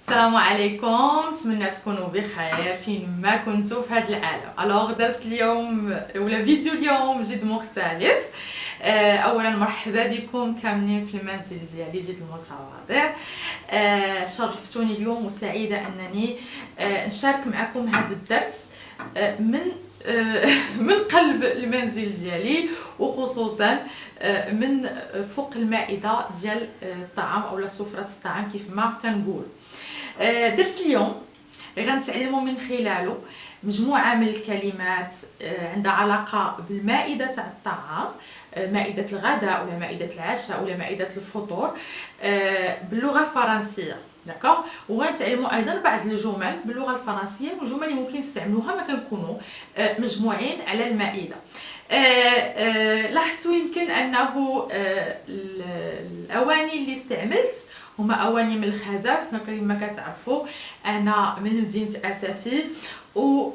السلام عليكم، نتمنى تكونوا بخير فين ما كنتوا في هذا العالم. الوغ درس اليوم ولا فيديو اليوم جد مختلف. اولا مرحبا بكم كاملين في المنزل ديالي جد المتواضع. شرفتوني اليوم وسعيده انني نشارك معكم هذا الدرس من قلب المنزل ديالي، وخصوصا من فوق المائده ديال الطعام او سفره الطعام كيف ما كنقول. درس اليوم غنتعلموا من خلاله مجموعه من الكلمات عندها علاقه بالمائده تاع الطعام، مائده الغداء ولا مائده العشاء ولا مائده الفطور باللغه الفرنسيه. داكوغ، وغنتعلموا ايضا بعض الجمل باللغه الفرنسيه، والجمل اللي ممكن نستعملوها ما كنكونوا مجموعين على المائده. لاحظتوا يمكن انه الاواني اللي استعملت هما اواني من الخزف. كما كتعرفوا انا من مدينه اسفي، و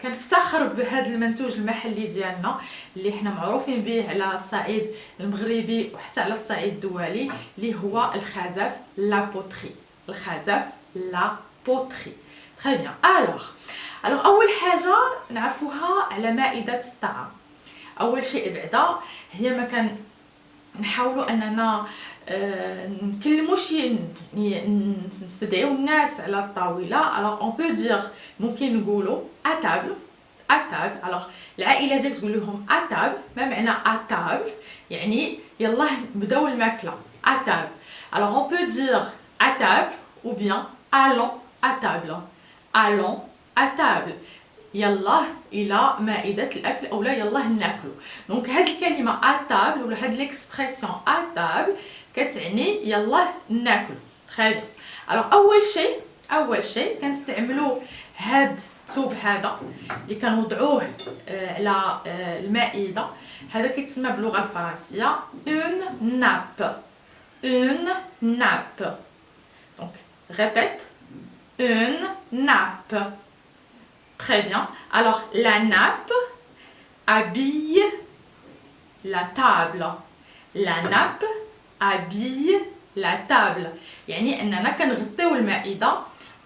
كنفتخر بهذا المنتوج المحلي ديالنا اللي حنا معروفين به على الصعيد المغربي وحتى على الصعيد الدولي، اللي هو الخزف لا بوتري. الخزف لا بوتري. تري بيان. الوغ اول حاجه نعرفوها على مائده الطعام. اول شيء بعدا هي ما كان نحاولوا اننا نكلموا شي نستدعيو الناس على الطاوله. الوغ اون بو دير ممكن نقولوا اتابل. الوغ العائله ديالك تقول لهم اتابل. ما معنى اتابل؟ يعني يلا نبداو الماكله. اتابل. الوغ اون بو دير اتابل ou bien allons à table. allons à table. يلا الى مائده الاكل او لا يلا ناكلوا. دونك هاد الكلمه اتابل ولا هاد ليكسبرسيون اتابل كتعني يلا ناكلوا. تري بيان. الوغ اول شيء كنستعملوا هاد الثوب هذا اللي كنوضعوه على المائده. هذا كيتسمى باللغه الفرنسيه اون ناب. دونك répète, une nappe. Très bien. Alors, la nappe habille la table. La nappe habille la table. يعني أننا كنغطيو المائدة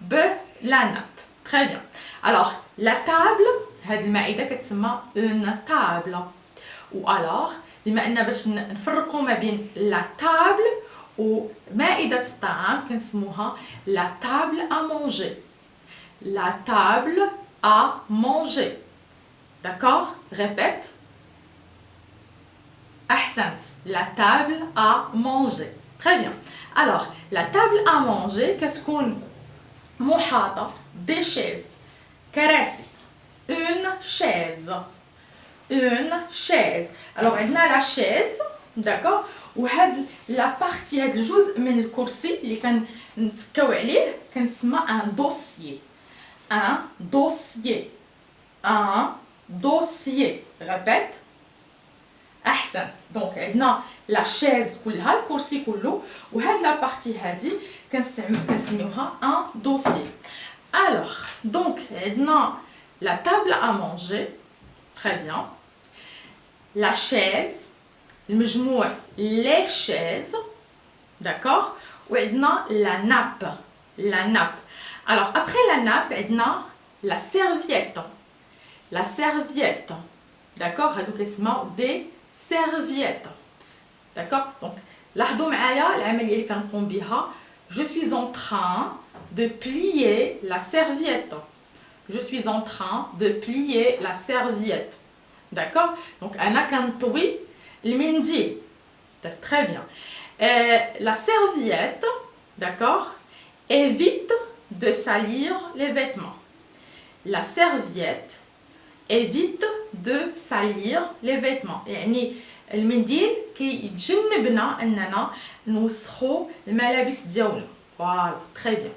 بلا ناب. Très bien. Alors, la table, هاد المائدة كتسمى une table. و alors, بما أن باش نفرقوا ما بين la table ومائدة الطعام كنسموها لا تابل à manger. لا تابل à manger. D'accord? Répète. أحسنت. لا تابل à manger. Très bien. Alors, la table à manger كتكون محاطة des chaises. كراسي. Une chaise. Alors, عندنا la chaise. D'accord? وهاد لا بارتي هاد الجزء من الكرسي اللي كنتكاو عليه كنسمى ان دوسيي. ريبيت. احسنت. دونك عندنا لا شيز كلها، الكرسي كله، وهاد لا بارتي هادي كنسميوها ان دوسيي. الوغ دونك عندنا لا تابل ا مونجي. تري بيان. لا شيز المجموع لي شيز. داكوغ. وعندنا لا ناب. الوغ ابخي لا ناب عندنا لا سيرفييت. داكوغ. هادو كيتسماو دي سيرفييت. داكوغ. دونك لاحظوا معايا العمليه اللي كنقوم بها. جو سويز en train de plier la serviette. je suis en train de plier la serviette. داكوغ. دونك انا كنطوي المنديل. Très bien. La serviette, d'accord, évite de salir les vêtements. La serviette évite de salir les vêtements. يعني المنديل كيتجنبنا اننا نوسخو الملابس ديالنا. فوالا. تري بيان.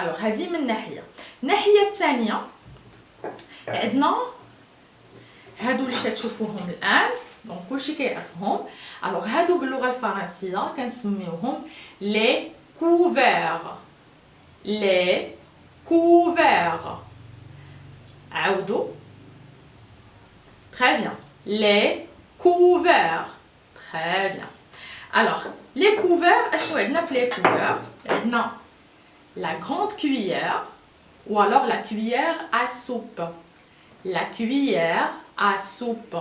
الوغ هذه من ناحيه. الناحيه الثانيه عندنا هادو اللي كتشوفوهم الان. دونك كلشي كيعرفهم. الوغ هادو باللغه الفرنسيه كنسميوهم لي كوفير. عاودوا. تري بيان. لي كوفير. تري بيان. الوغ لي كوفير اشنو عندنا في لي كوفير؟ عندنا la grande cuillère ou alors la cuillère à soupe. La cuillère à soupe.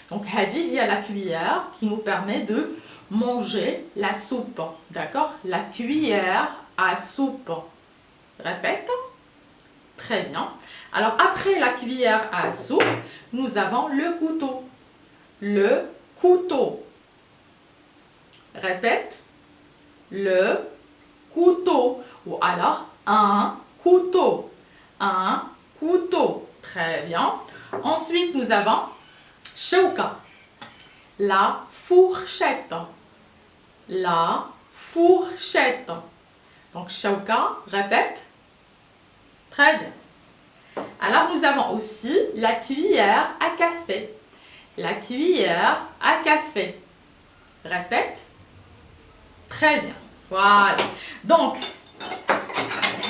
Donc, هذه هي la cuillère qui nous permet de manger la soupe. D'accord? La cuillère à soupe. Répète. Très bien. Alors, après la cuillère à soupe, nous avons le couteau. Le couteau. Répète. Le couteau. Ou alors, un couteau. Un couteau. Très bien. Ensuite, nous avons shauka. La fourchette. La fourchette. Donc, shauka, répète. Très bien. Alors, nous avons aussi la cuillère à café. La cuillère à café. Répète. Très bien. Voilà. Donc,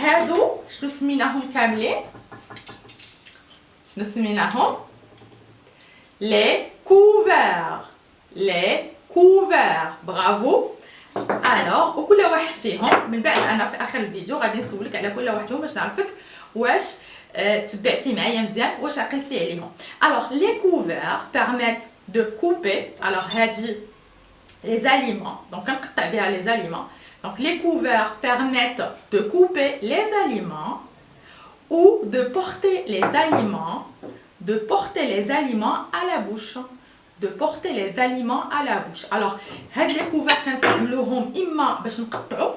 هادو شنو سميناهم كاملين؟ شنو سميناهم؟ Les couverts. Les couverts. Bravo. Alors, وكل واحد فيهم من بعد انا في اخر الفيديو غادي نسولك على كل واحد فيهم باش نعرفك واش تبعتي معايا مزيان واش عقلتي عليهم. Alors, les couverts permettent de couper. Alors, هادي les aliments. Donc, كنقطع بها les aliments. Donc, les couverts permettent de couper les aliments ou de porter les aliments, à la bouche. De porter les aliments à la bouche. Alors, هاد les couverts كنستعملوهم إما باش نقطعوا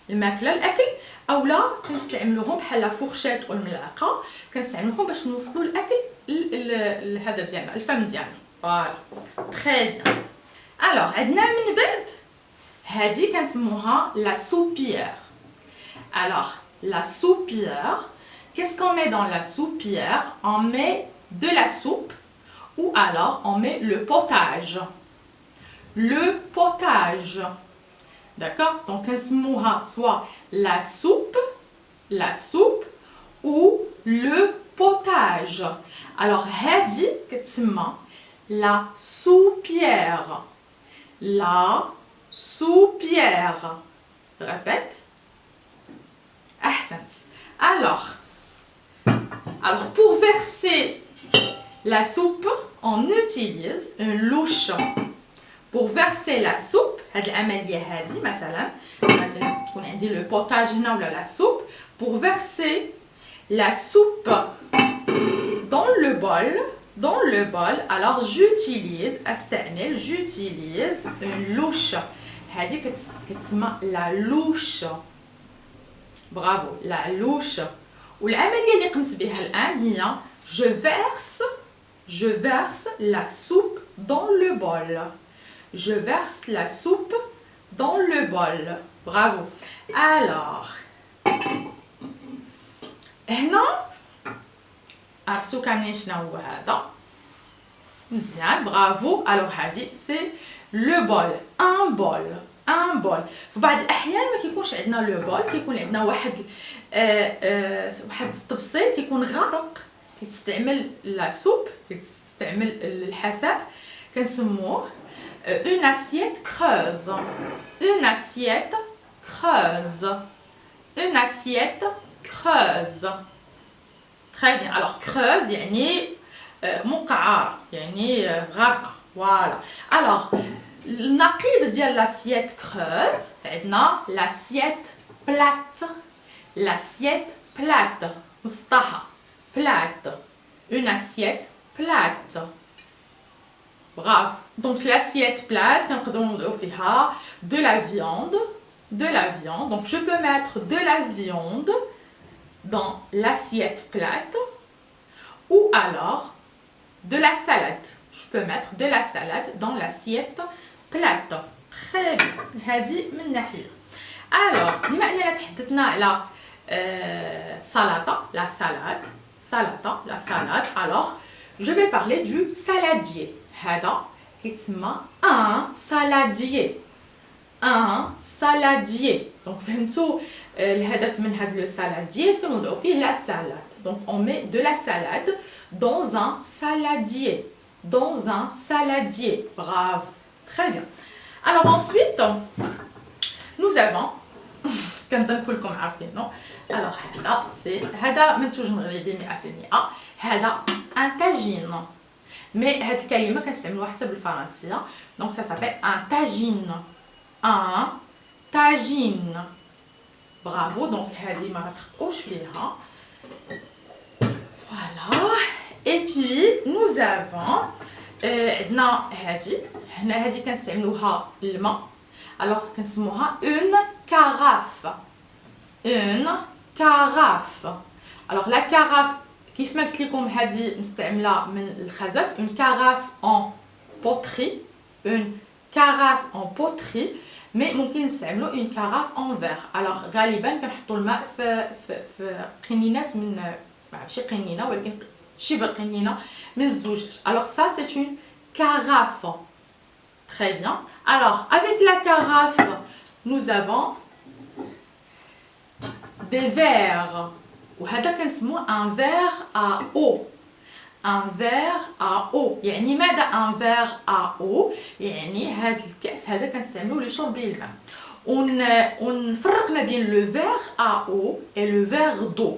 الماكلة الأكل أولا كنستعملوهم بحال لا فورشيت والملعقة كنستعملوهم باش نوصلوا الأكل هذا ديالنا الفم ديالنا. فوالا. تري بيان. Alors, عندنا من بعد هذه كنسموها la soupière. Alors, la soupière, qu'est-ce qu'on met dans la soupière? On met de la soupe ou alors on met le potage. Le potage. D'accord? Donc, كنسموها soit la soupe ou le potage. Alors, هذه كتسمى la soupière. La soupière. Répète. Ahsant. Alors, pour verser la soupe, on utilise une louche. Pour verser la soupe, هاد العملية هادي مثلا غادي تكون عندي le potage هنا ولا la soupe. Pour verser la soupe dans le bol, alors j'utilise une louche. هذه كتسمى la louche. برافو. la louche. والعملية اللي قمت بها الآن هي je verse la soupe dans le bol. Je verse la soupe dans le bol. Bravo. Alors, هنا عرفتوا كاملين شنو هو هذا؟ مزيان. برافو. الوغ هادي سي لو بول. ان بول. في بعض الاحيان ما كيكونش عندنا لو بول كيكون عندنا واحد الطبسيل كيكون غارق كيتستعمل لا سوب كيتستعمل الحساء كنسموه une assiette creuse. Une assiette creuse. Une assiette creuse. Très bien. Alors, creuse, يعني مقعرة يعني غارقة. Voilà. Alors, النقيض ديال l'assiette creuse عندنا l'assiette plate. L'assiette plate. مسطحة. Plate. Une assiette plate. Bravo. Donc, l'assiette plate, كنقدروا نوضعوا فيها de la viande. Donc, je peux mettre de la viande dans l'assiette plate ou alors de la salade. Je peux mettre de la salade dans l'assiette plate. Très bien. هذه من ناحية. Alors, بما أننا تحدثنا على salata, la salade. Alors, je vais parler du saladier. هذا كيتسمى un saladier. Un saladier. Donc, فهمتوا الهدف من هذا le saladier كنوضعوا فيه la salade. Donc, on met de la salade dans un saladier. Dans un saladier. Bravo. Très bien. Alors ensuite, nous avons كنظن كلكم عارفينه. الوغ هذا منتوج مغربي 100%. هذا ان تاجين، مي هاد الكلمه كنستعملوها حتى بالفرنسيه، دونك سا سابيل ان تاجين. ان تاجين. برافو. دونك هذه ما غتخطئوش فيها. فوالا. اي بي نوز افون عندنا هنا هذه كنستعملوها الماء، الوغ كنسموها اون كاراف. اون كاراف. الوغ لا كاراف كيف ما قلت لكم هذه مستعمله من الخزف، اون كاراف اون بوتري. اون كاراف اون بوتري، مي ممكن نستعملوا اون كاراف اون فيغ. الوغ غالبا كنحطوا الماء في قنينات من ماشي قنينه ولكن شبه قنينه من الزجاج. الوغ ça c'est une carafe. Très bien. Alors avec la carafe nous avons des verres. وهذا كنسموه un verre à eau. un verre à eau يعني ماذا un verre à eau؟ يعني هذا الكأس هذا كنستعملوه لشرب الماء. ونفرق ما بين le verre à eau et le verre d'eau.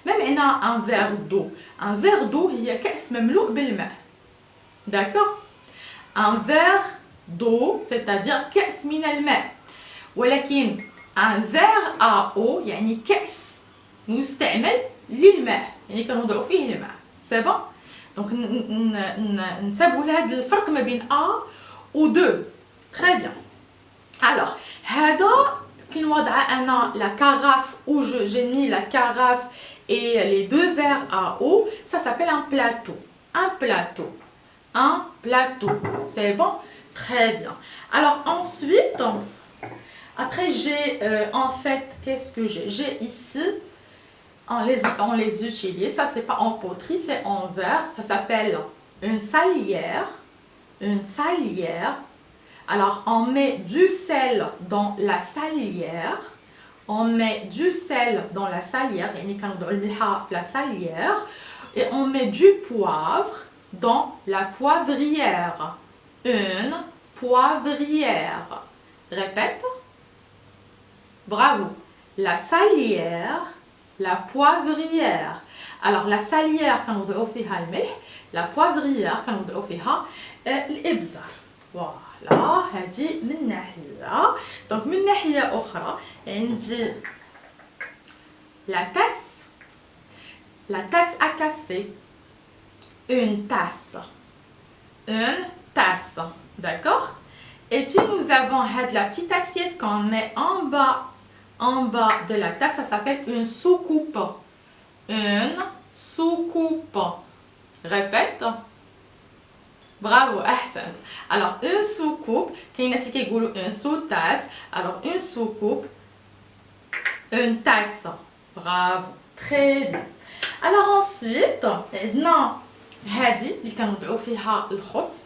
ما معنى un verre d'eau؟ un verre d'eau هي كأس مملوء بالماء. d'accord. un verre d'eau c'est-à-dire كأس من الماء، ولكن un verre à eau يعني كأس مستعمل للماء، يعني كنوضعوا فيه الماء. سي بون. دونك ننتبهوا لهذا الفرق ما بين ا و دو. تري بيان. الوغ هذا فين وضع انا لا كاراف او جي مي لا كاراف et les deux verres à eau, ça s'appelle un plateau. Un plateau. Un plateau. C'est bon? Très bien. Alors ensuite, après j'ai en fait, qu'est-ce que j'ai? J'ai ici, on les utilise. Ça c'est pas en poterie, c'est en verre. Ça s'appelle une salière. Une salière. Alors on met du sel dans la salière. On met du sel dans la salière, يعني كنوضعوا الملحة في la salière, et on met du poivre dans la poivrière. Une poivrière. Répète. Bravo. La salière, la poivrière. Alors la salière كنوضعوا فيها الملح، la poivrière كنوضعوا فيها الإبزار. فوالا. هذه من ناحية. دونك من ناحية أخرى عندي la tasse à café. Une tasse. Une tasse. D'accord. Et puis nous avons la petite assiette qu'on met en bas de la tasse. Ça s'appelle une soucoupe. Une soucoupe. Répète. Bravo, ahsant. Alors une soucoupe, كاين ناس اللي كيقولوا une sous-tasse. Alors une soucoupe, une tasse. Bravo. Très bien. Alors ensuite عندنا هذه اللي كنوضعوا فيها الخبز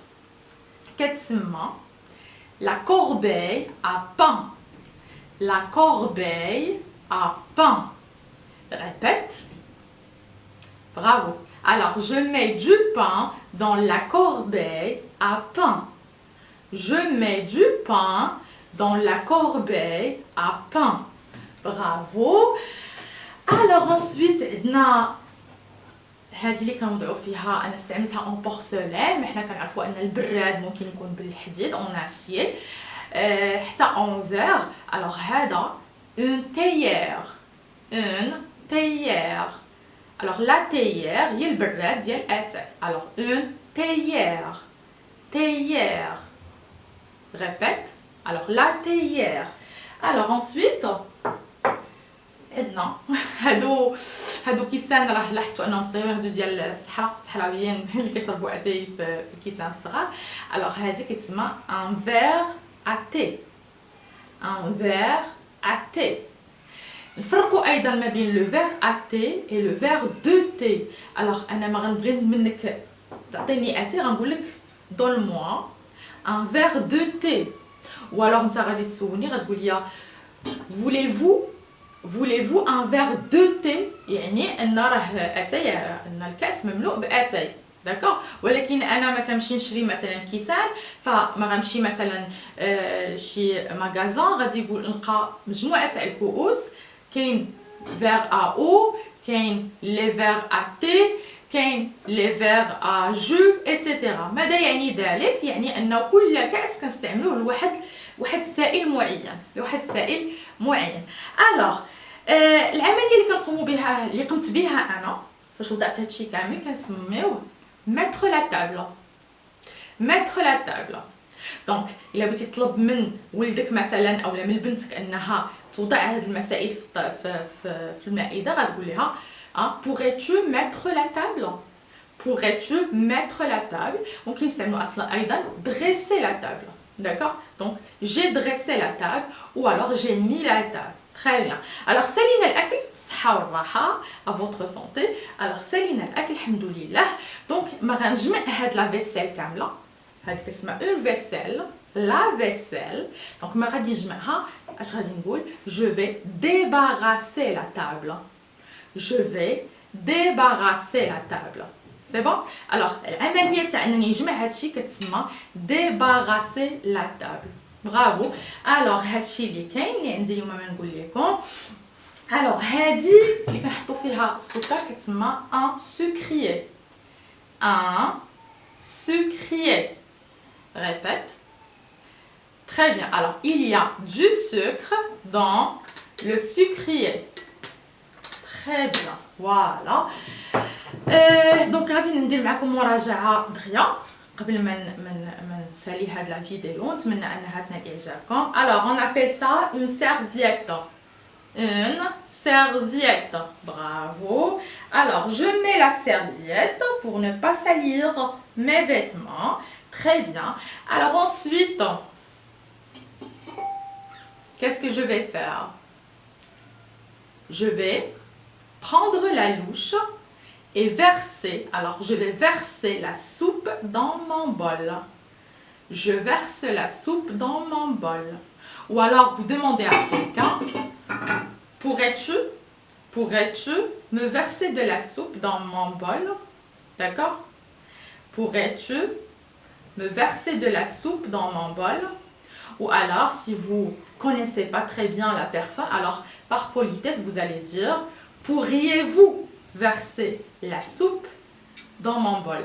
كتسمى la corbeille à pain. La corbeille à pain. Répète. Bravo. Alors, je mets du pain dans la corbeille à pain. Je mets du pain dans la corbeille à pain. Bravo. Alors ensuite عندنا هذه اللي كنوضعوا فيها، انا استعملتها اون بورسلين، حنا كنعرفوا ان البراد ممكن يكون بالحديد اون اسيي، حتى اون فيغ. الوغ هذا اون تيير. اون تيير. الوغ لا تيير هي البراد ديال اتاي. الوغ اون تيير. تيير. ريبيت. الوغ لا تيير. الوغ انسويت عندنا هادو كيسان، راه لاحظتوا انهم صغيرين، هادو ديال الصحراويين اللي كيشربوا اتاي في الكيسان الصغار. الوغ هادي كتسمى ان فيغ اتاي. ان فيغ اتاي. نفرقوا ايضا ما بين لو فيغ اتاي اي لو فيغ دو تي. الوغ انا ما غنبغي منك تعطيني اتاي، غنقول لك دون موا ان فيغ دو تي. والوغ انت غادي تسولني غتقول لي voulez-vous un verre de thé؟ يعني ان راه اتاي، ان الكاس مملوء باتاي. داكوغ. ولكن انا ما كنمشي نشري مثلا كيسان، فما غنمشي مثلا شي ماغازان غادي نلقى مجموعه تاع الكؤوس، كاين فيغ ا او، كاين لي فيغ ا تي، كاين لي فيغ ا جو ايتترا. ماذا يعني ذلك؟ يعني ان كل كاس كنستعملوه لواحد السائل معين. الوغ العمليه اللي كنقوموا بها، اللي قمت بها انا فاش وضعت هادشي كامل، كنسميوه mettre la table. mettre la table. دونك الا بغيتي تطلب من ولدك مثلا اولا من بنتك انها توضع هاد المسائل في المائده، غتقول لها pourrais-tu mettre la table. pourrais-tu mettre la table. ممكن نستعملوا اصلا ايضا dresser la table. d'accord. donc j'ai dressé la table ou alors j'ai mis la table. Très bien. Alors سالينا الاكل بالصحه والراحه à votre santé. alors سالينا الاكل الحمد لله. دونك ما غنجمع هاد لا فيسيل كامله، هاد كتسمى اون فيسيل، لا فيسيل. دونك ما غادي نجمعها، اش غادي نقول؟ je vais débarrasser la table. je vais débarrasser la table. سي بون. alors العمليه تاع انني نجمع هادشي كتسمى débarrasser la table. برافو. الوغ هادشي اللي كاين اللي عندي اليوم ما نقول لكم. الوغ هادي اللي كنحطوا فيها السكر كتسمى ان سكريي. ان سكريي. répète. Très bien. Alors il y a du sucre dans le sucrier. Très bien. voilà. دونك غادي ندير معكم مراجعه دغيا قبل ما نسالي هاد لا فيديو. نتمنى انها تنال اعجابكم. alors on appelle ça une serviette. une serviette. bravo. alors je mets la serviette pour ne pas salir mes vêtements. très bien. alors ensuite qu'est-ce que je vais faire? je vais prendre la louche et verser. alors je vais verser la soupe dans mon bol. je verse la soupe dans mon bol. ou alors vous demandez à quelqu'un, pourrais-tu me verser de la soupe dans mon bol? d'accord. pourrais-tu me verser de la soupe dans mon bol? ou alors si vous connaissez pas très bien la personne, alors par politesse vous allez dire, pourriez-vous verser la soupe dans mon bol?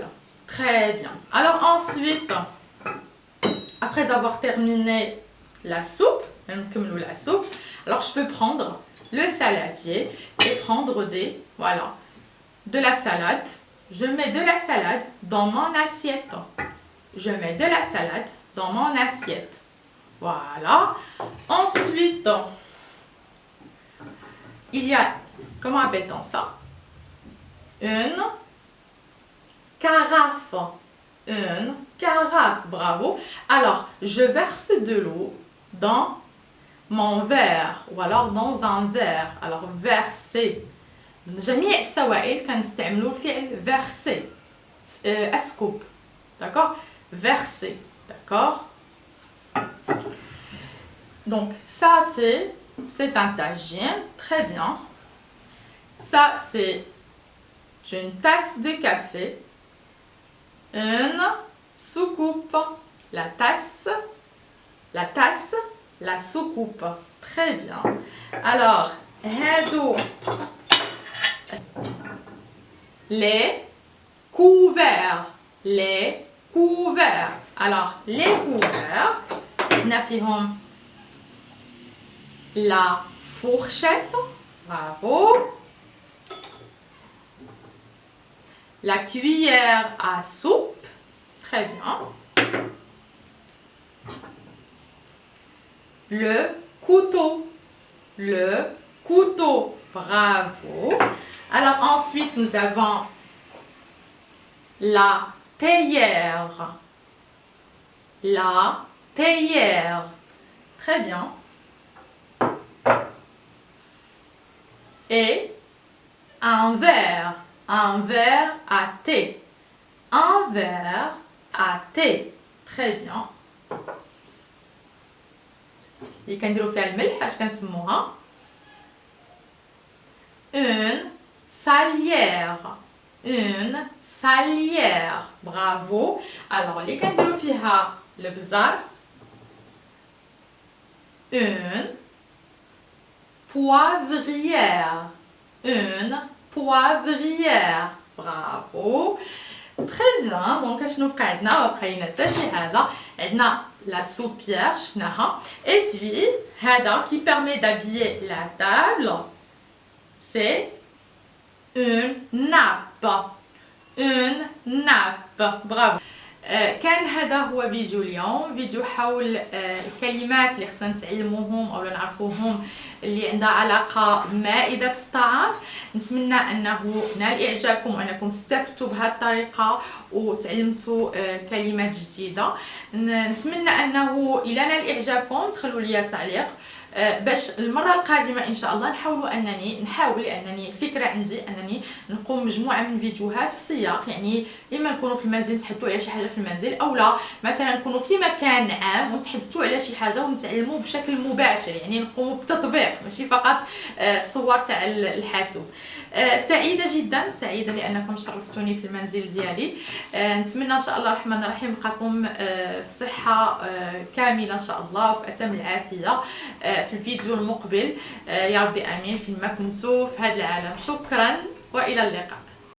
très bien. alors ensuite, après avoir terminé la soupe, alors je peux prendre le saladier et prendre de la salade. je mets de la salade dans mon assiette. je mets de la salade dans mon assiette. voilà. ensuite il y a, comment appelle-t-on ça? une carafe. une carafe. bravo. alors je verse de l'eau dans mon verre ou alors dans un verre. alors verser. جميع السوائل كنستعملوا الفعل verser. اسكب. d'accord. verser. d'accord. donc ça c'est un tagine. très bien. ça c'est une tasse de café. une soucoupe. la tasse, la soucoupe. très bien. alors هادو les couverts. alors les couverts عندنا فيهم la fourchette. bravo. la cuillère à soupe. très bien. le couteau. bravo. alors ensuite nous avons la théière. très bien. et un verre à thé. un verre à thé. très bien. اللي كنديروا فيها الملح اش كنسموها؟ une salière. une salière. برافو. alors اللي كنديرو فيها البزر une poivrière. une poivrière. bravo. très bien. دونك شنو بقى عندنا؟ ما بقى لينا حتى شي حاجه. عندنا لا soupière شفناها. et puis هذا qui permet d'habiller la table c'est une nappe. une nappe. bravo. كان هذا هو فيديو اليوم، فيديو حول الكلمات اللي خصنا نتعلموهم او نعرفوهم اللي عندها علاقه بمائده الطعام. نتمنى انه نال اعجابكم وانكم استفدتوا بهذه الطريقه وتعلمتوا كلمات جديده. نتمنى انه الى نال اعجابكم تخلوا لي تعليق باش المره القادمه ان شاء الله نحاول انني الفكره عندي انني نقوم مجموعه من فيديوهات في سياق، يعني اما نكونوا في المنزل نتحدثوا على شي حاجه في المنزل، او لا مثلا نكونوا في مكان عام ونتحدثوا على شي حاجه ونتعلموا بشكل مباشر، يعني نقوموا بالتطبيق ماشي فقط الصور تاع الحاسوب. سعيده جدا، سعيده لانكم شرفتوني في المنزل ديالي. نتمنى ان شاء الله الرحمن الرحيم نلقاكم في صحه كامله ان شاء الله وفي اتم العافيه في الفيديو المقبل. يا ربي امين. فيما كنتو في هذا العالم. شكرا والى اللقاء.